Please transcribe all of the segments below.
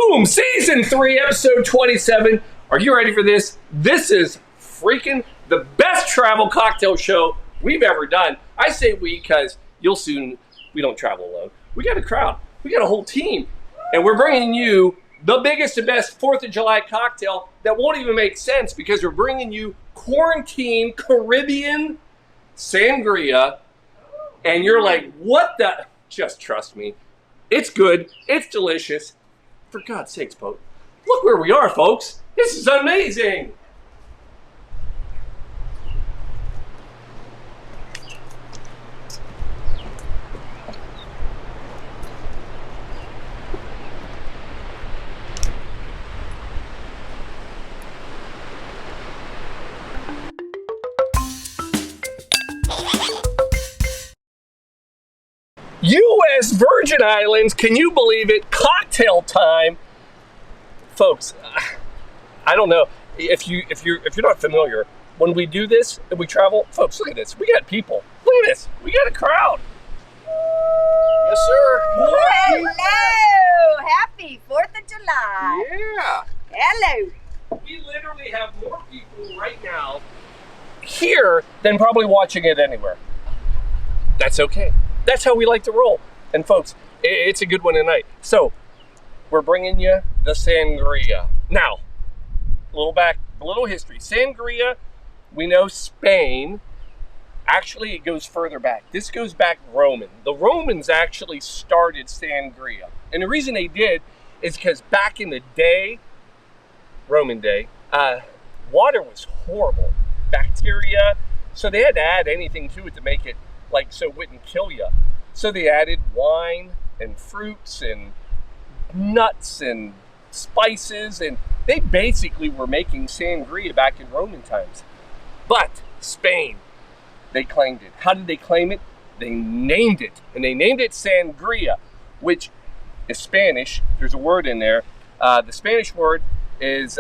Boom! Season 3, episode 27. Are you ready for this? This is freaking the best travel cocktail show we've ever done. I say we because we don't travel alone. We got a crowd. We got a whole team. And we're bringing you the biggest and best 4th of July cocktail that won't even make sense because we're bringing you quarantine Caribbean Sangria. And you're like, what the? Just trust me. It's good. It's delicious. For God's sakes, folks. Look where we are, folks. This is amazing. U.S. Virgin Islands, can you believe it? Cocktail time. Folks, I don't know if you're not familiar. When we do this and we travel, folks, look at this. We got people. Look at this. We got a crowd. Yes, sir. Hello. Happy 4th of July. Yeah. Hello. We literally have more people right now here than probably watching it anywhere. That's okay. That's how we like to roll. And folks, it's a good one tonight. So, we're bringing you the Sangria. Now, a little history. Sangria, we know Spain. Actually, it goes further back. This goes back Roman. The Romans actually started Sangria. And the reason they did is because back in the day, Roman day, water was horrible. Bacteria. So they had to add anything to it to make it so it wouldn't kill you. So they added wine and fruits and nuts and spices, and they basically were making sangria back in Roman times. But Spain, they claimed it. How did they claim it? They named it, and they named it Sangria, which is Spanish. There's a word in there. The Spanish word is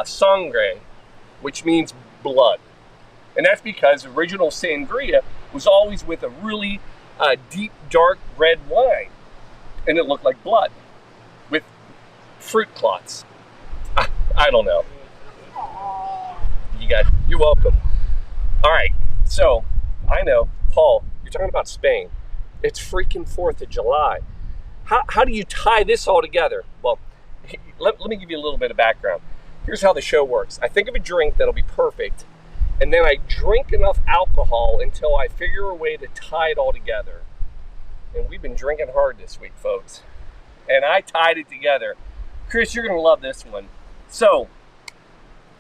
sangre, which means blood. And that's because original sangria was always with a really deep, dark red wine. And it looked like blood with fruit clots. I don't know. You're welcome. All right. So, I know, Paul, you're talking about Spain. It's freaking 4th of July. How do you tie this all together? Well, let me give you a little bit of background. Here's how the show works. I think of a drink that'll be perfect, and then I drink enough alcohol until I figure a way to tie it all together. And we've been drinking hard this week, folks. And I tied it together. Chris, you're going to love this one. So,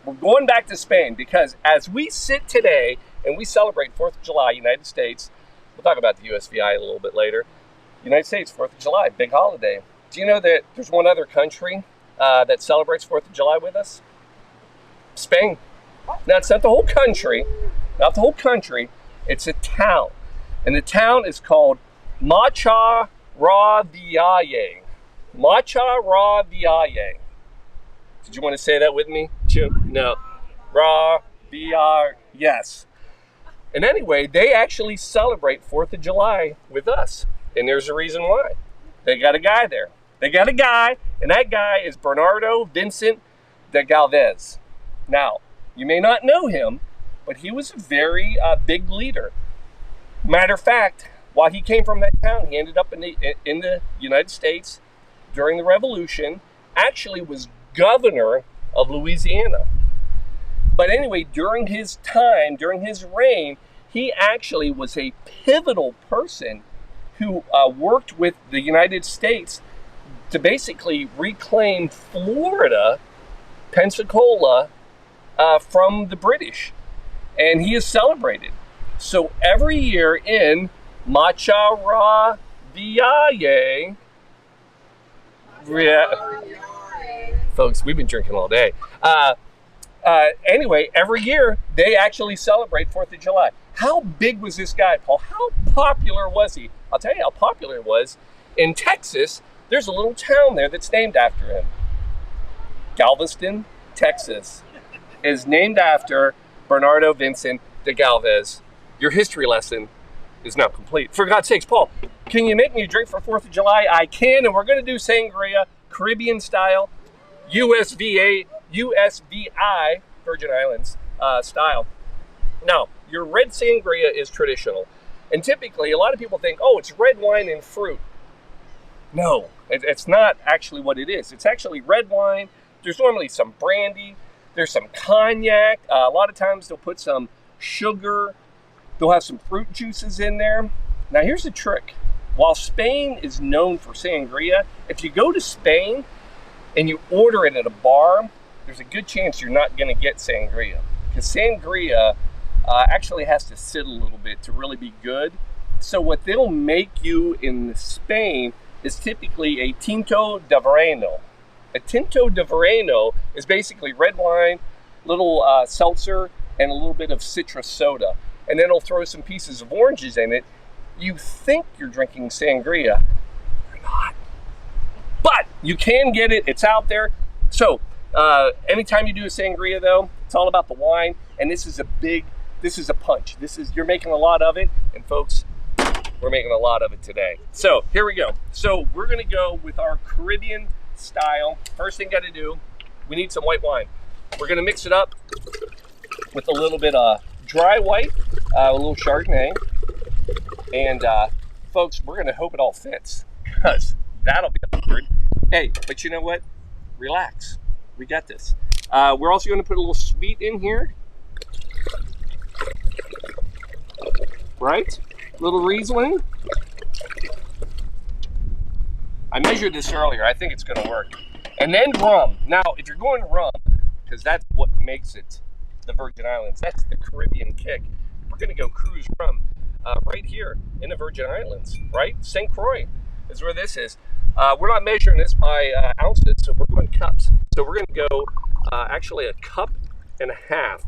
we're going back to Spain because as we sit today and we celebrate 4th of July, United States, we'll talk about the USVI a little bit later. United States, 4th of July, big holiday. Do you know that there's one other country that celebrates 4th of July with us? Spain. Now, it's not the whole country. It's a town. And the town is called Macha Raviaye. Macha Raviaye. Did you want to say that with me, Jim? No. Raviaye. Yes. And anyway, they actually celebrate 4th of July with us. And there's a reason why. They got a guy there. And that guy is Bernardo Vincent de Galvez. Now, you may not know him, but he was a very big leader. Matter of fact, while he came from that town, he ended up in the United States during the Revolution, actually was governor of Louisiana. But anyway, during his reign, he actually was a pivotal person who worked with the United States to basically reclaim Florida, Pensacola, from the British. And he is celebrated. So every year in Macha Raviaye, folks, we've been drinking all day. Anyway, every year they actually celebrate 4th of July. How big was this guy, Paul? How popular was he? I'll tell you how popular it was. In Texas, there's a little town there that's named after him. Galveston, Texas, is named after Bernardo Vincent de Galvez. Your history lesson is now complete. For God's sakes, Paul, can you make me a drink for 4th of July? I can, and we're going to do Sangria Caribbean style, USVI, Virgin Islands style. Now, your red sangria is traditional. And typically, a lot of people think, oh, it's red wine and fruit. No, it's not actually what it is. It's actually red wine. There's normally some brandy. There's some cognac. A lot of times they'll put some sugar. They'll have some fruit juices in there. Now, here's the trick. While Spain is known for sangria, if you go to Spain and you order it at a bar, there's a good chance you're not going to get sangria. Because sangria actually has to sit a little bit to really be good. So what they'll make you in Spain is typically a tinto de verano. A tinto de verano is basically red wine, little seltzer, and a little bit of citrus soda. And then they'll throw some pieces of oranges in it. You think you're drinking sangria. You're not. But you can get it. It's out there. So anytime you do a sangria, though, it's all about the wine. And this is a punch. You're making a lot of it. And folks, we're making a lot of it today. So here we go. So we're going to go with our Caribbean style. First thing got to do, we need some white wine. We're going to mix it up with a little bit of dry white, a little Chardonnay. And folks, we're going to hope it all fits, because that'll be awkward. Hey, but you know what? Relax. We got this. We're also going to put a little sweet in here. Right? Little Riesling. I measured this earlier. I think it's going to work. And then rum. Now, if you're going rum, because that's what makes it the Virgin Islands, that's the Caribbean kick, we're going to go cruise rum. Right here in the Virgin Islands, right? St. Croix is where this is. We're not measuring this by ounces, so we're going cups. So we're going to go actually a cup and a half.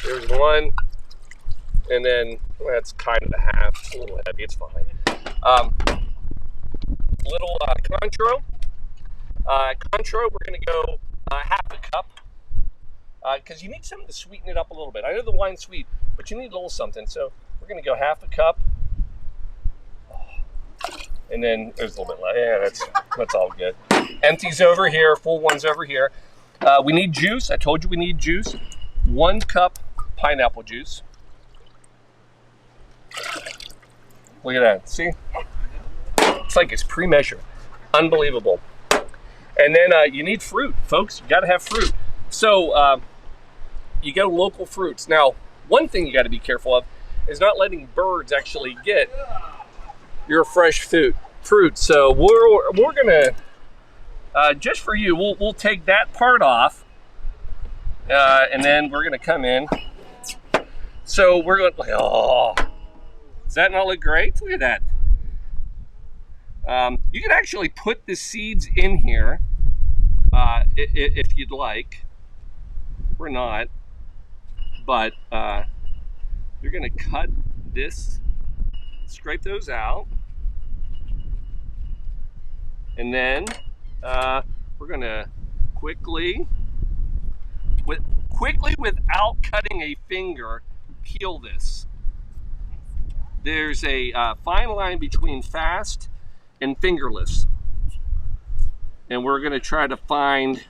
There's one, and then that's kind of a half. It's a little heavy, it's fine. Little Cointreau. Cointreau, we're going to go half a cup, because you need something to sweeten it up a little bit. I know the wine's sweet, but you need a little something, so we're going to go half a cup. And then there's a little bit left. Yeah, that's all good. Empties over here, full ones over here. We need juice. I told you we need juice. 1 cup pineapple juice. Look at that. See? It's like it's pre-measured. Unbelievable. And then you need fruit, folks. You got to have fruit. So you go local fruits. Now, one thing you got to be careful of is not letting birds actually get your fresh fruit. So we're gonna just for you, we'll take that part off, and then we're gonna come in. So we're going. Oh, does that not look great? Look at that. You can actually put the seeds in here if you'd like. We're not, but you're gonna cut this, scrape those out, and then we're gonna quickly without cutting a finger, peel this. There's a fine line between fast and fingerless, and we're gonna try to find.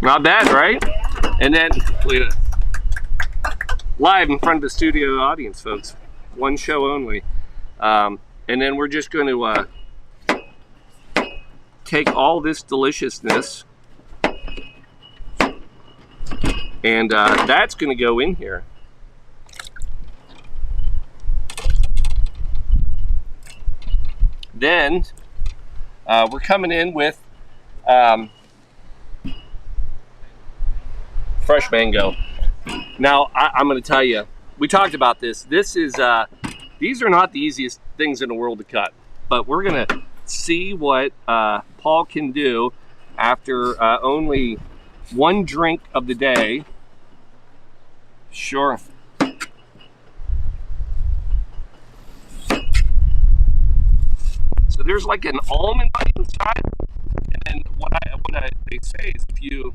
Not bad, right? Yeah. And then, look at it. Live in front of the studio audience, folks. One show only. And then we're just going to take all this deliciousness, and that's going to go in here. Then we're coming in with fresh mango. Now, I'm going to tell you, we talked about this. This is these are not the easiest things in the world to cut, but we're going to see what Paul can do after only 1 drink of the day. Sure. So there's like an almond on the inside, and then what they say is if you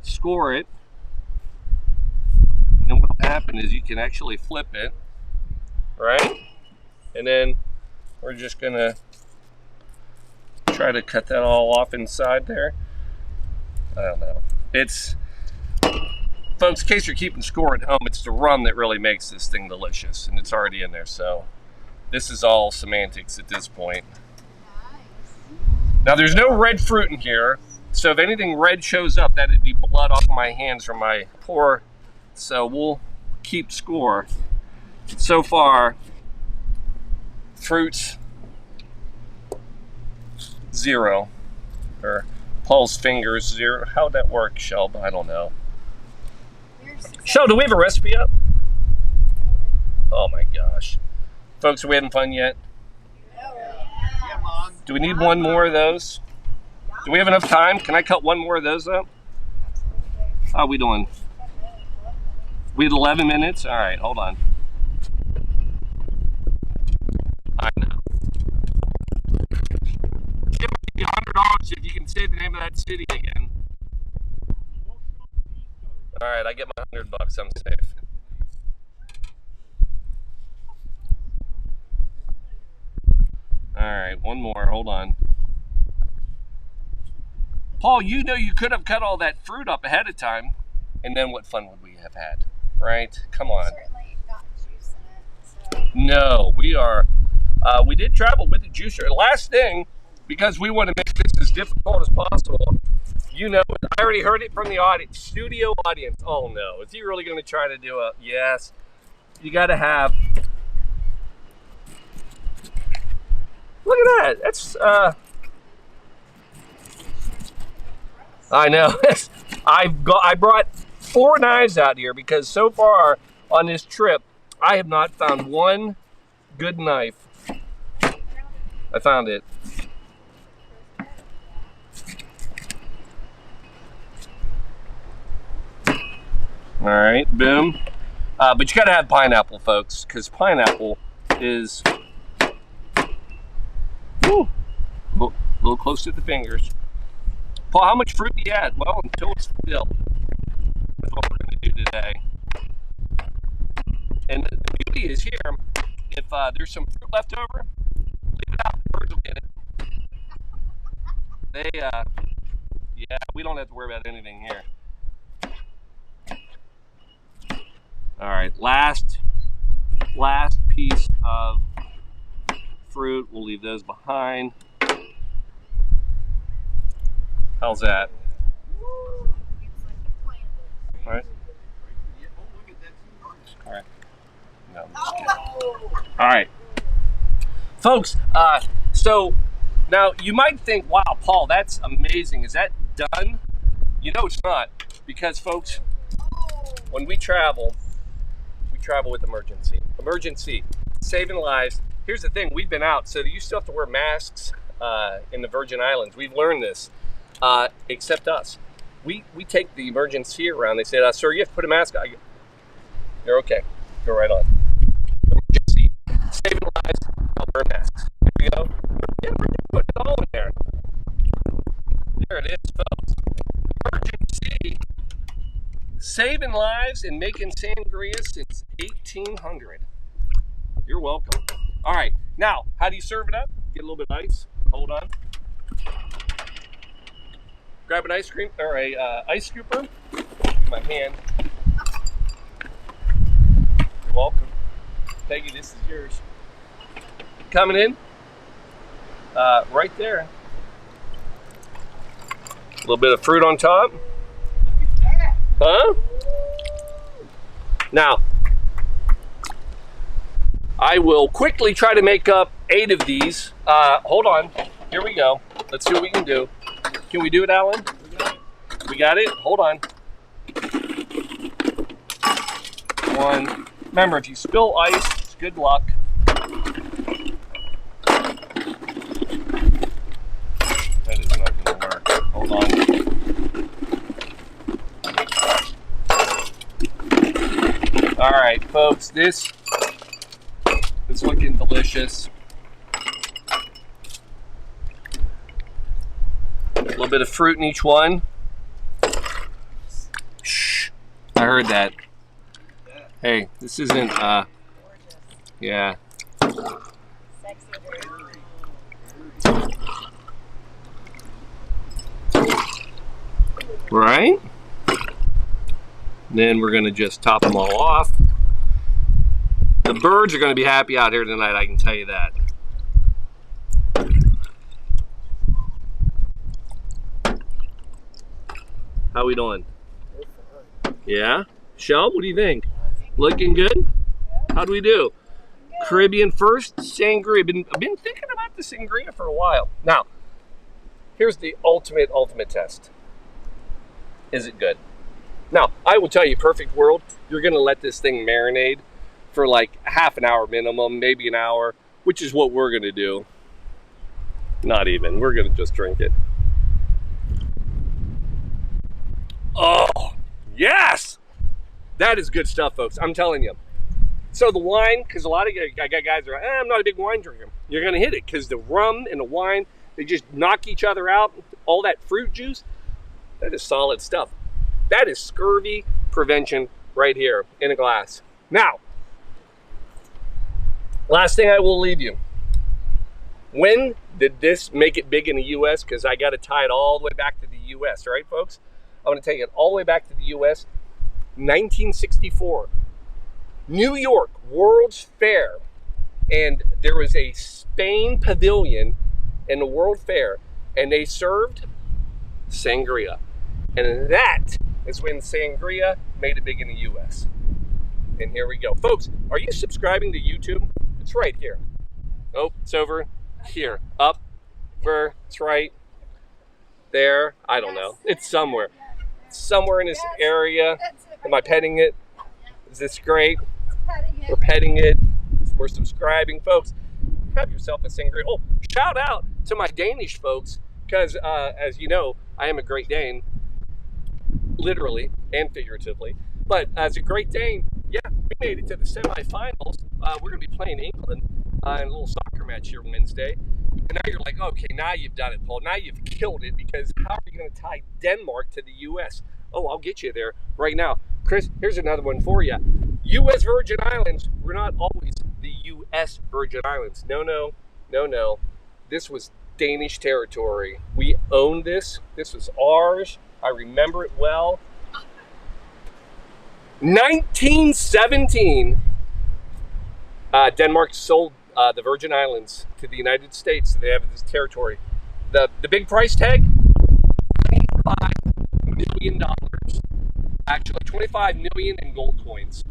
score it, then what will happen is you can actually flip it, right? And then we're just gonna try to cut that all off inside there. I don't know. It's, folks, in case you're keeping score at home, it's the rum that really makes this thing delicious, and it's already in there, so this is all semantics at this point. Now, there's no red fruit in here, so if anything red shows up, that'd be blood off my hands from my pour, so we'll keep score. So far, fruits, 0, or Paul's fingers, 0. How'd that work, Shelb? I don't know. Shel, do we have a recipe up? Oh my gosh. Folks, are we having fun yet? Do we need one more of those? Do we have enough time? Can I cut one more of those up? How are we doing? We had 11 minutes? All right, hold on. I know. Give me $100 if you can say the name of that city again. All right, I get my $100. I'm safe. All right, one more. Hold on. Paul, you know you could have cut all that fruit up ahead of time, and then what fun would we have had, right? Come on. Certainly got juice in it. So. No, we did travel with the juicer. Last thing, because we want to make this as difficult as possible, you know, I already heard it from the audience, studio audience. Oh no, is he really going to try to do a, yes, you got to have, look at that, that's, I know, I brought 4 knives out here because so far on this trip, I have not found one good knife. I found it. All right, boom. But you gotta have pineapple, folks, because pineapple is a little close to the fingers. Paul, how much fruit do you add? Well, until it's filled. That's what we're gonna do today. And the beauty is here, if there's some fruit left over, leave it out, birds will get it. They, yeah, we don't have to worry about anything here. All right, last piece of fruit. We'll leave those behind. How's that? All right. All right. No, I'm just kidding. All right, folks. So now you might think, "Wow, Paul, that's amazing. Is that done?" You know, it's not, because, folks, when we travel with emergency, saving lives. Here's the thing, we've been out, so you still have to wear masks in the Virgin Islands. We've learned this, except us. We take the emergency around. They say, sir, you have to put a mask on. You're okay, go right on. Emergency, saving lives, I'll wear masks. Here we go. Yeah, we're gonna put it all in there. There it is, folks. Emergency. Saving lives and making sangria since 1800. You're welcome. All right, now, how do you serve it up? Get a little bit of ice. Hold on. Grab an ice cream or a ice scooper. My hand. You're welcome. Peggy, this is yours. Coming in. Right there. A little bit of fruit on top. Huh? Now, I will quickly try to make up 8 of these. Hold on. Here we go. Let's see what we can do. Can we do it, Alan? We got it? Hold on. 1. Remember, if you spill ice, it's good luck. That is not going to work. Hold on. All right, folks, this is looking delicious. A little bit of fruit in each one. Shh, I heard that. Hey, this isn't, Gorgeous. yeah. Sexy drink. Right? Then we're going to just top them all off. The birds are going to be happy out here tonight, I can tell you that. How we doing? Yeah? Shel, what do you think? Looking good? How do we do? Caribbean first, Sangria. I've been thinking about the Sangria for a while. Now, here's the ultimate test. Is it good? Now, I will tell you, perfect world, you're going to let this thing marinate for like half an hour minimum, maybe an hour, which is what we're going to do. Not even. We're going to just drink it. Oh, yes! That is good stuff, folks. I'm telling you. So the wine, because a lot of guys are, I'm not a big wine drinker. You're going to hit it because the rum and the wine, they just knock each other out. All that fruit juice, that is solid stuff. That is scurvy prevention right here in a glass. Now, last thing I will leave you. When did this make it big in the U.S.? Because I got to tie it all the way back to the U.S., right, folks? I'm going to take it all the way back to the U.S. 1964. New York World's Fair. And there was a Spain pavilion in the World Fair. And they served Sangria. And that is when Sangria made it big in the U.S. And here we go. Folks, are you subscribing to YouTube? It's right here. Oh, it's over here. Up. Where? It's right there. I don't know. It's somewhere. Somewhere in this area. Am I petting it? Is this great? We're petting it. We're subscribing, folks. Have yourself a Sangria. Oh, shout out to my Danish folks, because as you know, I am a Great Dane, literally and figuratively. But as a Great Dane, yeah, we made it to the semifinals. We're going to be playing England in a little soccer match here Wednesday. And now you're like, okay, now you've done it, Paul. Now you've killed it, because how are you going to tie Denmark to the U.S.? Oh, I'll get you there right now. Chris, here's another one for you. U.S. Virgin Islands, we're not always the U.S. Virgin Islands. No. This was Danish territory. We owned this. This was ours. I remember it well. 1917, Denmark sold the Virgin Islands to the United States. They have this territory. The big price tag, $25 million. Actually, $25 million in gold coins.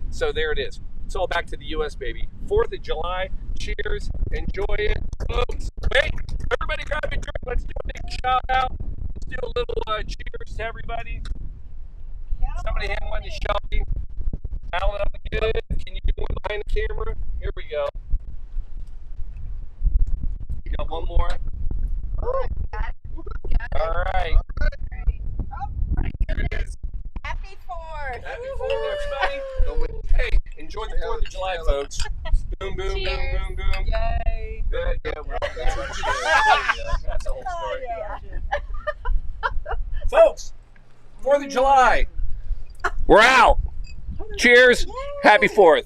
So there it is. It's all back to the U.S., baby. 4th of July. Cheers. Enjoy it. Folks, wait. Everybody grab a drink. Let's do a big shout out. Let's do a little cheers to everybody. Somebody hand one to Shelby. Alan, I'm good. Can you do one behind the camera? Here we go. You got one more? All right. Here it is. Happy 4th. Happy 4th, everybody. Hey, enjoy the 4th of July, folks. Boom, boom, boom, boom, boom. Yay. Good, yeah, that's the whole story. Folks, 4th of July. We're out. Cheers. Happy 4th.